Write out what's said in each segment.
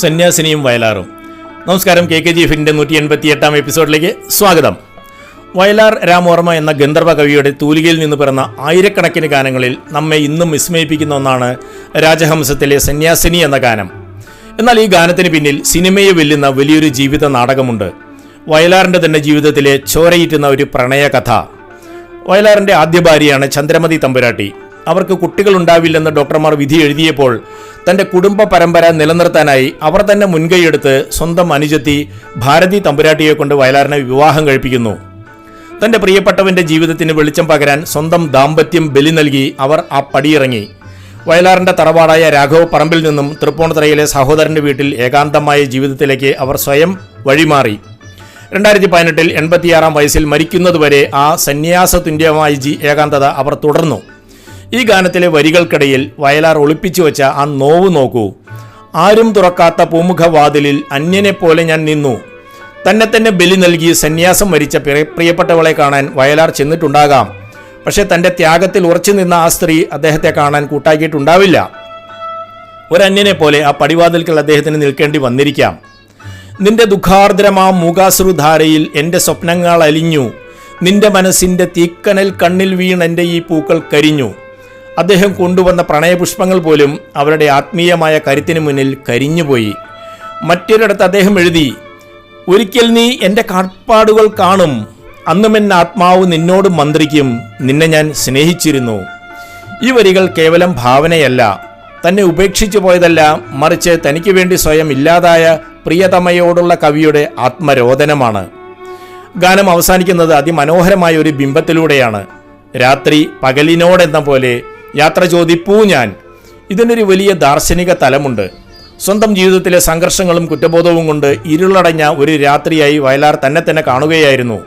സന്യാസിനിയും വയലാറും. നമസ്കാരം. KKGFന്റെ 188-ാം എപ്പിസോഡിലേക്ക് സ്വാഗതം. വയലാർ രാമവർമ്മ എന്ന ഗന്ധർവ കവിയുടെ തൂലികയിൽ നിന്ന് പിറന്ന ആയിരക്കണക്കിന് ഗാനങ്ങളിൽ നമ്മെ ഇന്നും വിസ്മയിപ്പിക്കുന്ന ഒന്നാണ് രാജഹംസത്തിലെ സന്യാസിനി എന്ന ഗാനം. എന്നാൽ ഈ ഗാനത്തിന് പിന്നിൽ സിനിമയെ വെല്ലുന്ന വലിയൊരു ജീവിത നാടകമുണ്ട്. വയലാറിൻ്റെ തന്നെ ജീവിതത്തിലെ ചോരയിട്ടുന്ന ഒരു പ്രണയകഥ. വയലാറിൻ്റെ ആദ്യ ഭാര്യയാണ് ചന്ദ്രമതി തമ്പുരാട്ടി. അവർക്ക് കുട്ടികളുണ്ടാവില്ലെന്ന് ഡോക്ടർമാർ വിധി എഴുതിയപ്പോൾ തൻ്റെ കുടുംബ പരമ്പര നിലനിർത്താനായി അവർ തന്നെ മുൻകൈയെടുത്ത് സ്വന്തം അനുജത്തി ഭാരതി തമ്പുരാട്ടിയെ കൊണ്ട് വയലാറിനെ വിവാഹം കഴിപ്പിക്കുന്നു. തൻ്റെ പ്രിയപ്പെട്ടവൻ്റെ ജീവിതത്തിന് വെളിച്ചം പകരാൻ സ്വന്തം ദാമ്പത്യം ബലി നൽകി അവർ ആ പടിയിറങ്ങി. വയലാറിൻ്റെ തറവാടായ രാഘവ പറമ്പിൽ നിന്നും തൃപ്പൂണിത്തുറയിലെ സഹോദരൻ്റെ വീട്ടിൽ ഏകാന്തമായ ജീവിതത്തിലേക്ക് അവർ സ്വയം വഴിമാറി. 2018-ൽ 86-ാം വയസ്സിൽ മരിക്കുന്നതുവരെ ആ സന്യാസതുല്യമായ ഏകാന്തത അവർ തുടർന്നു. ഈ ഗാനത്തിലെ വരികൾക്കിടയിൽ വയലാർ ഒളിപ്പിച്ചു വെച്ച ആ നോവ് നോക്കൂ. ആരും തുറക്കാത്ത പൂമുഖവാതിലിൽ അന്യനെപ്പോലെ ഞാൻ നിന്നു. തന്നെ ബലി നൽകി സന്യാസം വരിച്ച പ്രിയപ്പെട്ടവളെ കാണാൻ വയലാർ ചെന്നിട്ടുണ്ടാകാം. പക്ഷെ തൻ്റെ ത്യാഗത്തിൽ ഉറച്ചു നിന്ന ആ സ്ത്രീ അദ്ദേഹത്തെ കാണാൻ കൂട്ടാക്കിയിട്ടുണ്ടാവില്ല. ഒരന്യനെ പോലെ ആ പടിവാതിൽക്കൽ അദ്ദേഹത്തിന് നിൽക്കേണ്ടി വന്നിരിക്കാം. നിന്റെ ദുഃഖാർദ്രമാ മൂകാശ്രുധാരയിൽ എൻ്റെ സ്വപ്നങ്ങൾ അലിഞ്ഞു. നിന്റെ മനസ്സിൻ്റെ തീക്കനൽ കണ്ണിൽ വീണെൻ്റെ ഈ പൂക്കൾ കരിഞ്ഞു. അദ്ദേഹം കൊണ്ടുവന്ന പ്രണയപുഷ്പങ്ങൾ പോലും അവരുടെ ആത്മീയമായ കരുത്തിന് മുന്നിൽ കരിഞ്ഞുപോയി. മറ്റൊരിടത്ത് അദ്ദേഹം എഴുതി, ഒരിക്കൽ നീ എൻ്റെ കാഴ്പാടുകൾ കാണും, അന്നും എൻ്റെ ആത്മാവ് നിന്നോട് മന്ത്രിക്കും, നിന്നെ ഞാൻ സ്നേഹിച്ചിരുന്നു. ഈ വരികൾ കേവലം ഭാവനയല്ല, തന്നെ ഉപേക്ഷിച്ചു പോയതല്ല, മറിച്ച് തനിക്ക് വേണ്ടി സ്വയം ഇല്ലാതായ പ്രിയതമയോടുള്ള കവിയുടെ ആത്മരോദനമാണ്. ഗാനം അവസാനിക്കുന്നത് അതിമനോഹരമായ ഒരു ബിംബത്തിലൂടെയാണ്. രാത്രി പകലിനോടെന്ന പോലെ യാത്ര ചോദിപ്പൂ ഞാൻ. ഇതിനൊരു വലിയ ദാർശനിക തലമുണ്ട്. സ്വന്തം ജീവിതത്തിലെ സംഘർഷങ്ങളും കുറ്റബോധവും കൊണ്ട് ഇരുളടഞ്ഞ ഒരു രാത്രിയായി വയലാർ തന്നെ കാണുകയായിരുന്നു.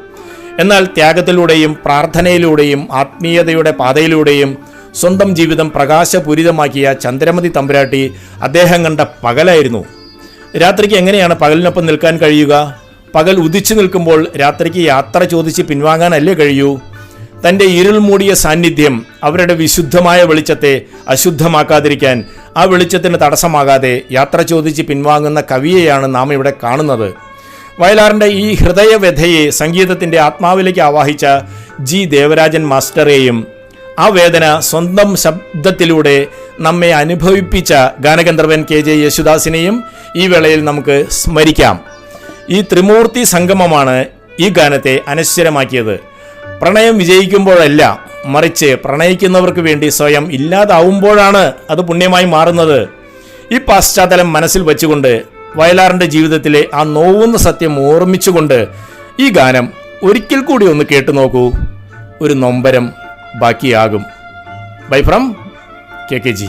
എന്നാൽ ത്യാഗത്തിലൂടെയും പ്രാർത്ഥനയിലൂടെയും ആത്മീയതയുടെ പാതയിലൂടെയും സ്വന്തം ജീവിതം പ്രകാശപൂരിതമാക്കിയ ചന്ദ്രമതി തമ്പുരാട്ടി അദ്ദേഹം കണ്ട പകലായിരുന്നു. രാത്രിക്ക് എങ്ങനെയാണ് പകലിനൊപ്പം നിൽക്കാൻ കഴിയുക? പകൽ ഉദിച്ചു നിൽക്കുമ്പോൾ രാത്രിക്ക് യാത്ര ചോദിച്ച് പിൻവാങ്ങാനല്ലേ കഴിയൂ? തൻ്റെ ഇരുൾ മൂടിയ സാന്നിധ്യം അവരുടെ വിശുദ്ധമായ വെളിച്ചത്തെ അശുദ്ധമാക്കാതിരിക്കാൻ, ആ വെളിച്ചത്തിന് തടസ്സമാകാതെ യാത്ര ചോദിച്ച് പിൻവാങ്ങുന്ന കവിയെയാണ് നാം ഇവിടെ കാണുന്നത്. വയലാറിൻ്റെ ഈ ഹൃദയവ്യഥയെ സംഗീതത്തിൻ്റെ ആത്മാവിലേക്ക് ആവാഹിച്ച ജി ദേവരാജൻ മാസ്റ്ററെയും ആ വേദന സ്വന്തം ശബ്ദത്തിലൂടെ നമ്മെ അനുഭവിപ്പിച്ച ഗാനഗന്ധർവൻ KJ യേശുദാസിനെയും ഈ വേളയിൽ നമുക്ക് സ്മരിക്കാം. ഈ ത്രിമൂർത്തി സംഗമമാണ് ഈ ഗാനത്തെ അനശ്വരമാക്കിയത്. പ്രണയം വിജയിക്കുമ്പോഴല്ല, മറിച്ച് പ്രണയിക്കുന്നവർക്ക് വേണ്ടി സ്വയം ഇല്ലാതാവുമ്പോഴാണ് അത് പുണ്യമായി മാറുന്നത്. ഈ പശ്ചാത്തലം മനസ്സിൽ വെച്ചുകൊണ്ട് വയലാറിൻ്റെ ജീവിതത്തിലെ ആ നോവുന്ന സത്യം ഓർമ്മിച്ചുകൊണ്ട് ഈ ഗാനം ഒരിക്കൽ കൂടി ഒന്ന് കേട്ടു നോക്കൂ. ഒരു നൊമ്പരം ബാക്കിയാകും. Bye from KKG.